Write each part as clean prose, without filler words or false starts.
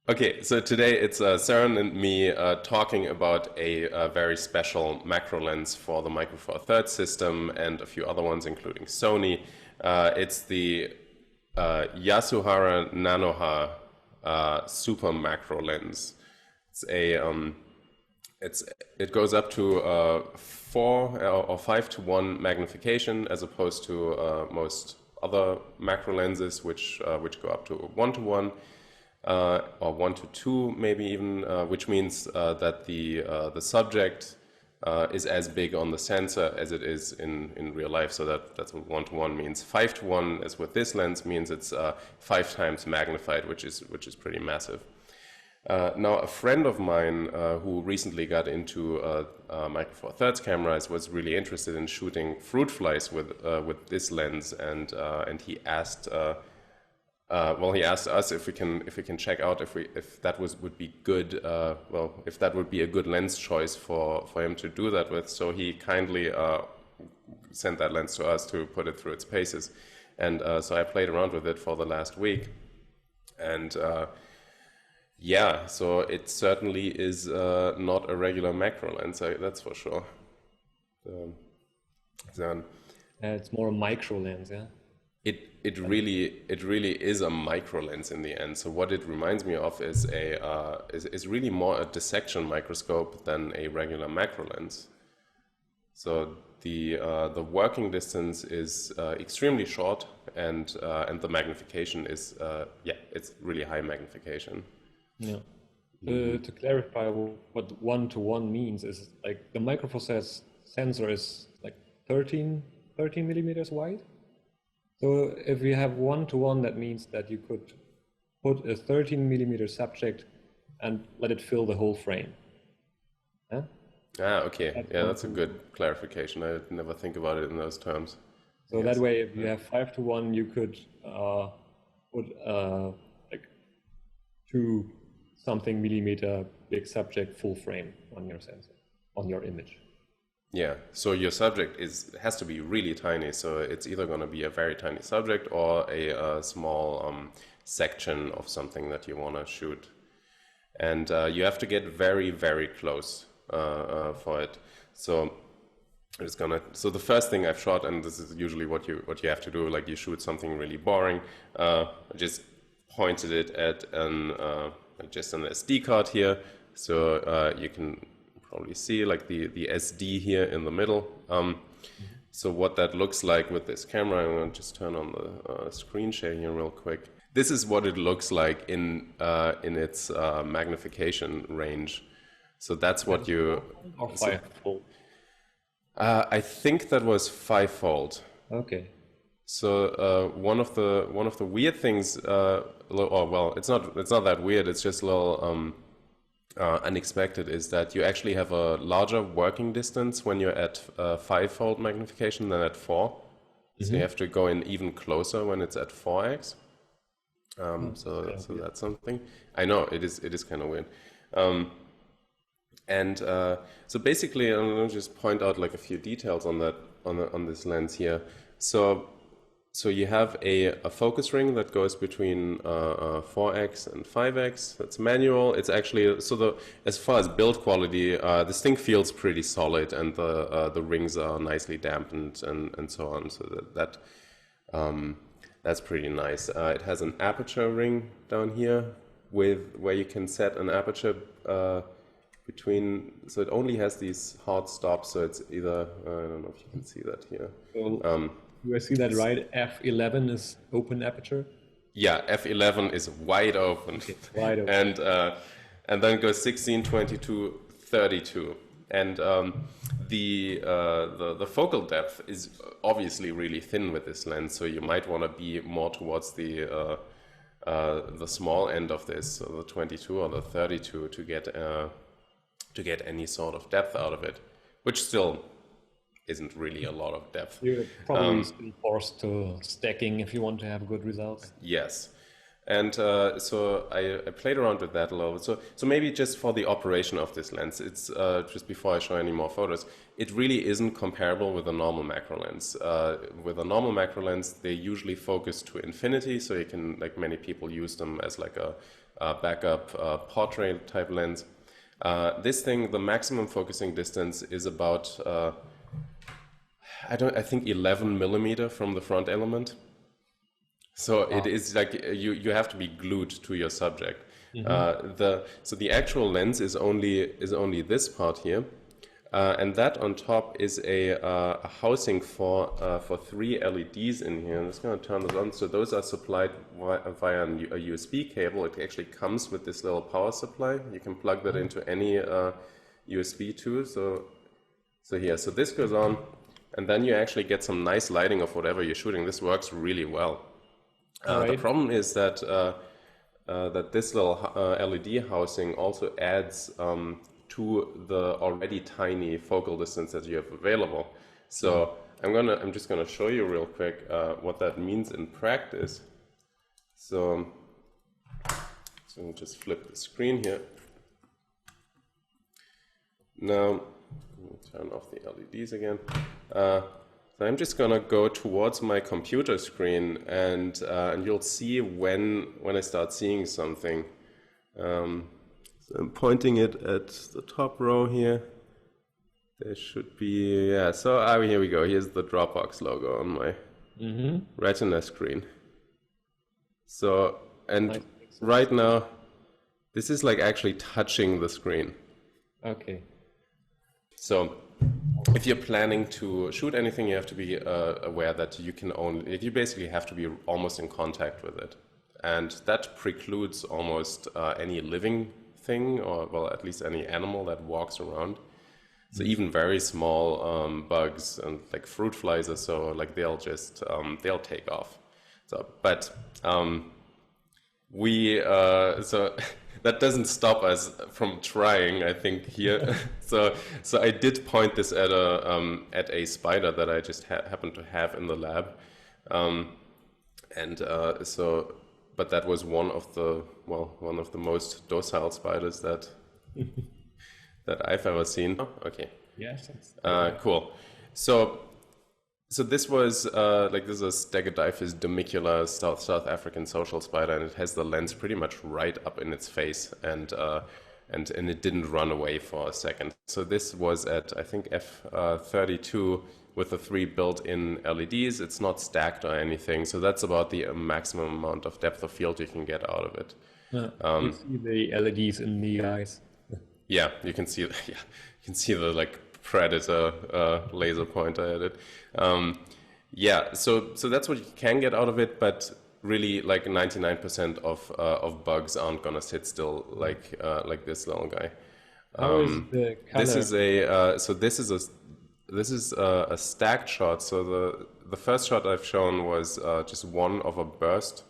Okay, so today it's Saren and me talking about a very special macro lens for the Micro Four Thirds system and a few other ones, including Sony. It's the Yasuhara Nanoha super macro lens. It's a it goes up to 4 or 5 to 1 magnification, as opposed to most other macro lenses, which go up to 1 to 1. Or 1 to 2, maybe even, which means that the subject is as big on the sensor as it is in real life. So that's what 1 to 1 means. 5 to 1, as with this lens, means it's 5 times magnified, which is pretty massive. Now, a friend of mine who recently got into Micro Four Thirds cameras was really interested in shooting fruit flies with this lens, and he asked. He asked us if we can check out if that would be good. If that would be a good lens choice for him to do that with. So he kindly sent that lens to us to put it through its paces, and so I played around with it for the last week, and yeah, so it certainly is not a regular macro lens. That's for sure. It's more a micro lens, yeah. It really is a micro lens in the end. So what it reminds me of is is really more a dissection microscope than a regular macro lens. So the working distance is extremely short, and the magnification is it's really high magnification. Yeah. To clarify what 1 to 1 means is like the Micro Four Thirds sensor is like 13 millimeters wide. So if we have 1 to 1, that means that you could put a 13 millimeter subject and let it fill the whole frame. Yeah? Okay. That's a good clarification. I never think about it in those terms. So that way, if you have 5 to 1, you could put like 2-something millimeter big subject full frame on your sensor, on your image. Yeah, so your subject has to be really tiny, so it's either going to be a very tiny subject or a small section of something that you want to shoot. And you have to get very, very close for it. So the first thing I've shot, and this is usually what you have to do, like you shoot something really boring, I just pointed it at just an SD card here, so you can probably see like the SD here in the middle. So what that looks like with this camera, I'm going to just turn on the screen share here real quick. This is what it looks like in its magnification range. So that's what you. Or 5-fold. I think that was 5-fold. Okay. So one of the weird things, it's not that weird. It's just a little unexpected, is that you actually have a larger working distance when you're at 5-fold magnification than at 4. Mm-hmm. So you have to go in even closer when it's at 4x. So that's something. I know it is kind of weird. So basically, I'm going to just point out like a few details on that on this lens here. So you have a focus ring that goes between 4x and 5x. That's manual. It's actually as far as build quality, this thing feels pretty solid, and the rings are nicely dampened and so on. So that's pretty nice. It has an aperture ring down here where you can set an aperture between. So it only has these hard stops. So it's either I don't know if you can see that here. Do I see that right? F11 is open aperture? Yeah, F11 is wide open. Okay, wide open. And then it goes 16, 22, 32. And the focal depth is obviously really thin with this lens, so you might want to be more towards the small end of this, so the 22 or the 32, to get any sort of depth out of it, which still isn't really a lot of depth. You're probably still forced to stacking if you want to have good results. Yes. And so I played around with that a little bit. So maybe just for the operation of this lens, it's just before I show any more photos, it really isn't comparable with a normal macro lens. With a normal macro lens, they usually focus to infinity, so you can, like many people use them as like a backup portrait type lens. This thing, the maximum focusing distance is about I think 11 millimeter from the front element. So it is like you have to be glued to your subject. So the actual lens is only this part here, and that on top is a housing for 3 LEDs in here. I'm just going to turn this on. So those are supplied via a USB cable. It actually comes with this little power supply. You can plug that into any USB too. So this goes on, and then you actually get some nice lighting of whatever you're shooting. This works really well. The problem is that that this little LED housing also adds to the already tiny focal distance that you have available. So I'm just gonna show you real quick what that means in practice. So let me just flip the screen here. Now let me turn off the LEDs again. So I'm just gonna go towards my computer screen, and you'll see when I start seeing something. So I'm pointing it at the top row here. There should be, yeah. So here we go. Here's the Dropbox logo on my Retina screen. So right now, this is like actually touching the screen. Okay. So if you're planning to shoot anything, you have to be aware that you basically have to be almost in contact with it. And that precludes almost any living thing, or well, at least any animal that walks around. So even very small bugs and like fruit flies or so, like they'll take off. So, but so that doesn't stop us from trying, I think, here. So I did point this at a spider that I just happened to have in the lab, but that was one of the most docile spiders that I've ever seen. Oh, okay. Yes. Cool. So this was this is a Stegodyphis domicula South African social spider, and it has the lens pretty much right up in its face, and it didn't run away for a second. So this was at, I think, f32 with the 3 built-in LEDs. It's not stacked or anything, so that's about the maximum amount of depth of field you can get out of it. You see the LEDs in the eyes. Yeah, you can see. Yeah, you can see the like Predator laser pointer at it. So that's what you can get out of it, but really, like 99% of bugs aren't gonna sit still like this little guy. How is the color? This is a stacked shot. So the first shot I've shown was just one of a burst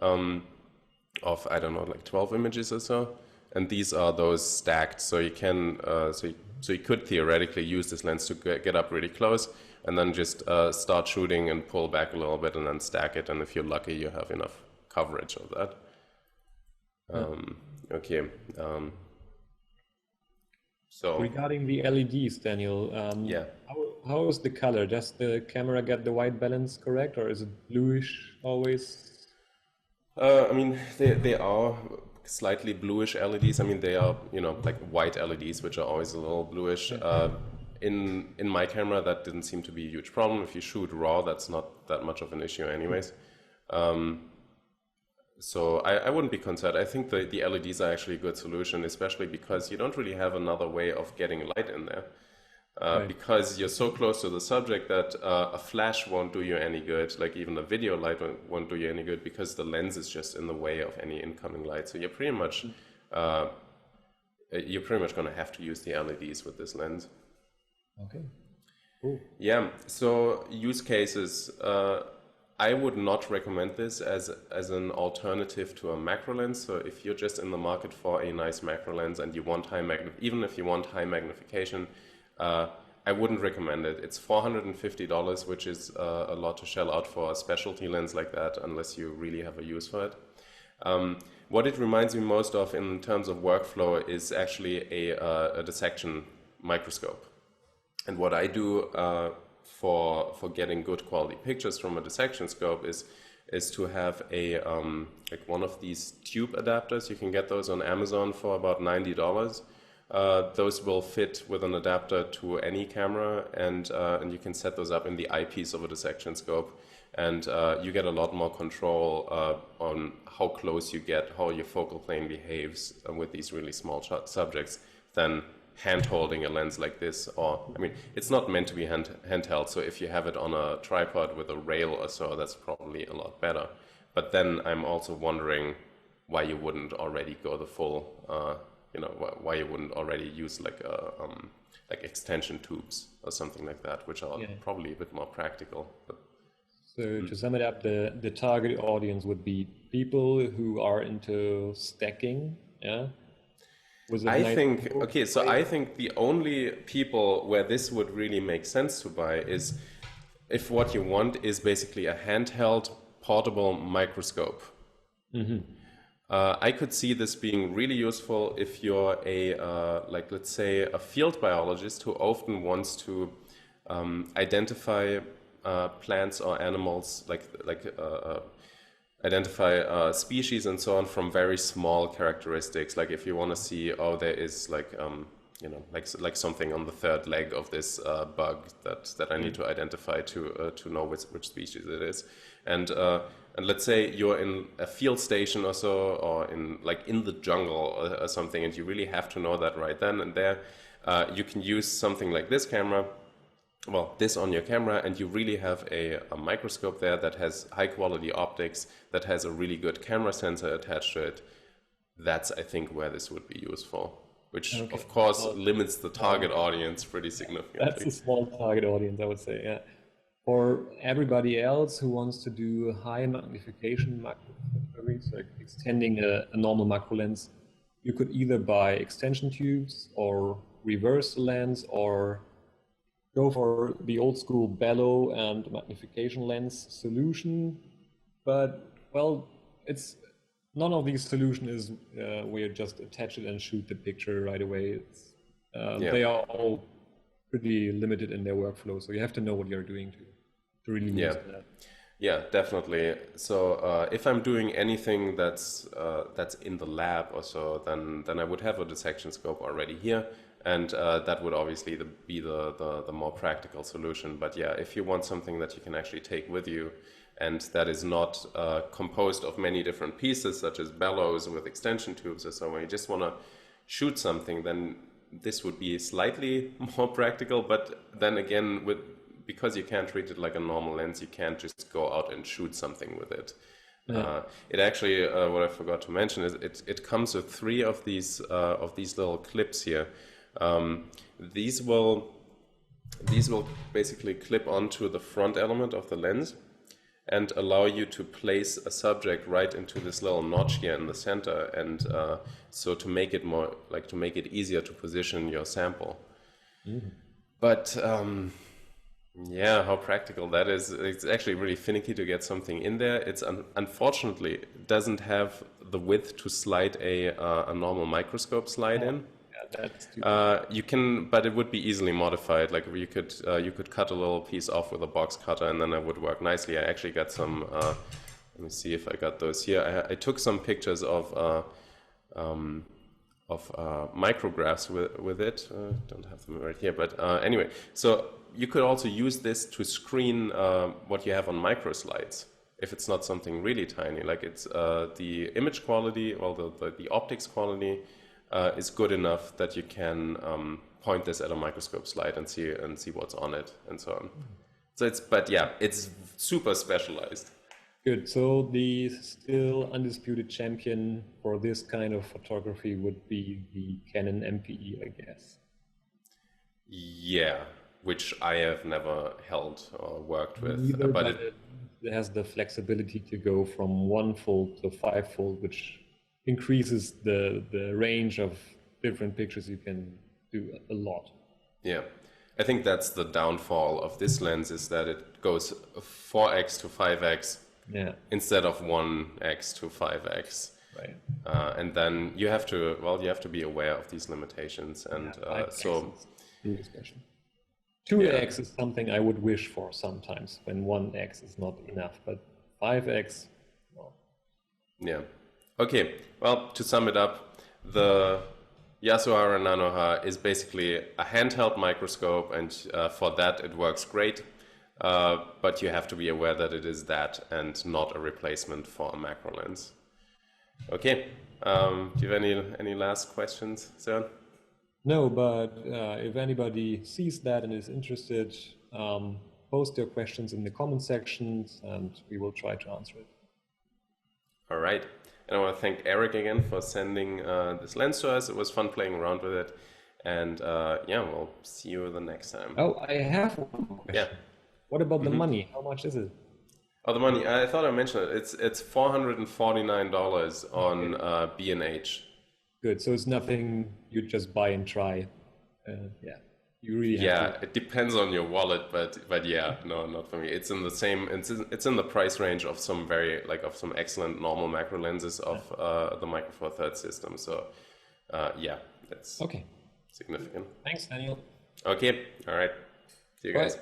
of, I don't know, like 12 images or so, and these are those stacked. So you can so you could theoretically use this lens to get up really close, and then just start shooting and pull back a little bit and then stack it, and if you're lucky, you have enough coverage of that. Okay. So regarding the LEDs, Daniel, how is the color? Does the camera get the white balance correct, or is it bluish always? I mean, they are slightly bluish LEDs. I mean, they are, like white LEDs, which are always a little bluish. In my camera, that didn't seem to be a huge problem. If you shoot RAW, that's not that much of an issue anyways. So I wouldn't be concerned. I think the LEDs are actually a good solution, especially because you don't really have another way of getting light in there. Because you're so close to the subject that a flash won't do you any good, like even a video light won't do you any good, because the lens is just in the way of any incoming light. So you're pretty much going to have to use the LEDs with this lens. Okay. Cool. Yeah. So use cases. I would not recommend this as an alternative to a macro lens. So if you're just in the market for a nice macro lens and you want even if you want high magnification, I wouldn't recommend it. It's $450, which is a lot to shell out for a specialty lens like that, unless you really have a use for it. What it reminds me most of in terms of workflow is actually a dissection microscope. And what I do for getting good quality pictures from a dissection scope is is to have a like one of these tube adapters. You can get those on Amazon for about $90. Those will fit with an adapter to any camera, and you can set those up in the eyepiece of a dissection scope, and you get a lot more control on how close you get, how your focal plane behaves with these really small subjects than hand holding a lens like this. Or, I mean, it's not meant to be handheld, so if you have it on a tripod with a rail or so, that's probably a lot better. But then I'm also wondering why you wouldn't already go the full, why you wouldn't already use like like extension tubes or something like that, which are probably a bit more practical. But, so to sum it up, the target audience would be people who are into stacking, yeah? I think the only people where this would really make sense to buy is if what you want is basically a handheld portable microscope. Mm-hmm. I could see this being really useful if you're like let's say a field biologist who often wants to identify plants or animals, identify species and so on from very small characteristics. Like if you want to see, oh, there is like like something on the third leg of this bug that I need to identify to know which species it is, and let's say you're in a field station or so, or in the jungle or something, and you really have to know that right then and there. You can use something like this camera. Well, this on your camera, and you really have a microscope there that has high quality optics, that has a really good camera sensor attached to it. That's, I think, where this would be useful, which of course limits the target audience pretty significantly. That's a small target audience, I would say, yeah. For everybody else who wants to do high magnification macro photography, so extending a normal macro lens, you could either buy extension tubes or reverse the lens, or go for the old school bellow and magnification lens solution. But, well, it's none of these solutions is where you just attach it and shoot the picture right away. They are all pretty limited in their workflow, so you have to know what you're doing to really use that. Yeah, definitely. So if I'm doing anything that's in the lab or so, then I would have a dissection scope already here. And that would obviously be the more practical solution. But yeah, if you want something that you can actually take with you, and that is not composed of many different pieces, such as bellows with extension tubes or so, when you just want to shoot something, then this would be slightly more practical. But then again, because you can't treat it like a normal lens, you can't just go out and shoot something with it. Yeah. It actually, what I forgot to mention is it comes with 3 of these little clips here. These will basically clip onto the front element of the lens and allow you to place a subject right into this little notch here in the center, and so to make it easier to position your sample. Mm-hmm. But yeah, how practical that is. It's actually really finicky to get something in there. It's unfortunately doesn't have the width to slide a normal microscope slide in. You can, but it would be easily modified. Like you could cut a little piece off with a box cutter, and then it would work nicely. I actually got some. Let me see if I got those here. I took some pictures of micrographs with it. Don't have them right here, but anyway. So you could also use this to screen what you have on micro slides. If it's not something really tiny, like it's the image quality, well, the optics quality. Is good enough that you can point this at a microscope slide and see what's on it and so on. So it's super specialized. Good. So the still undisputed champion for this kind of photography would be the Canon MPE, I guess. Yeah, which I have never held or worked with. Neither, but it has the flexibility to go from 1-fold to 5-fold, which increases the range of different pictures you can do a lot. Yeah, I think that's the downfall of this lens, is that it goes 4x to 5x instead of 1x to 5x. Right. And then you have to be aware of these limitations, and so really special. 2x is something I would wish for sometimes when 1x is not enough, but 5x. Well, Yeah. Okay. Well, to sum it up, the Yasuhara Nanoha is basically a handheld microscope, and for that it works great. But you have to be aware that it is that and not a replacement for a macro lens. Okay. Do you have any last questions, Søren? no, but if anybody sees that and is interested, post your questions in the comment sections and we will try to answer it. All right. And I want to thank Eric again for sending this lens to us. It was fun playing around with it. And yeah, we'll see you the next time. Oh, I have one more question. Yeah. What about the money? How much is it? Oh, the money. I thought I mentioned it. It's $449 on B&H. Good. So it's nothing you just buy and try. Yeah. You really have to. It depends on your wallet, but yeah, no, not for me. It's in the same. It's in the price range of some some excellent normal macro lenses of the Micro Four Thirds system. So yeah, that's Okay. significant. Thanks, Daniel. Okay, all right. See you guys. Bye.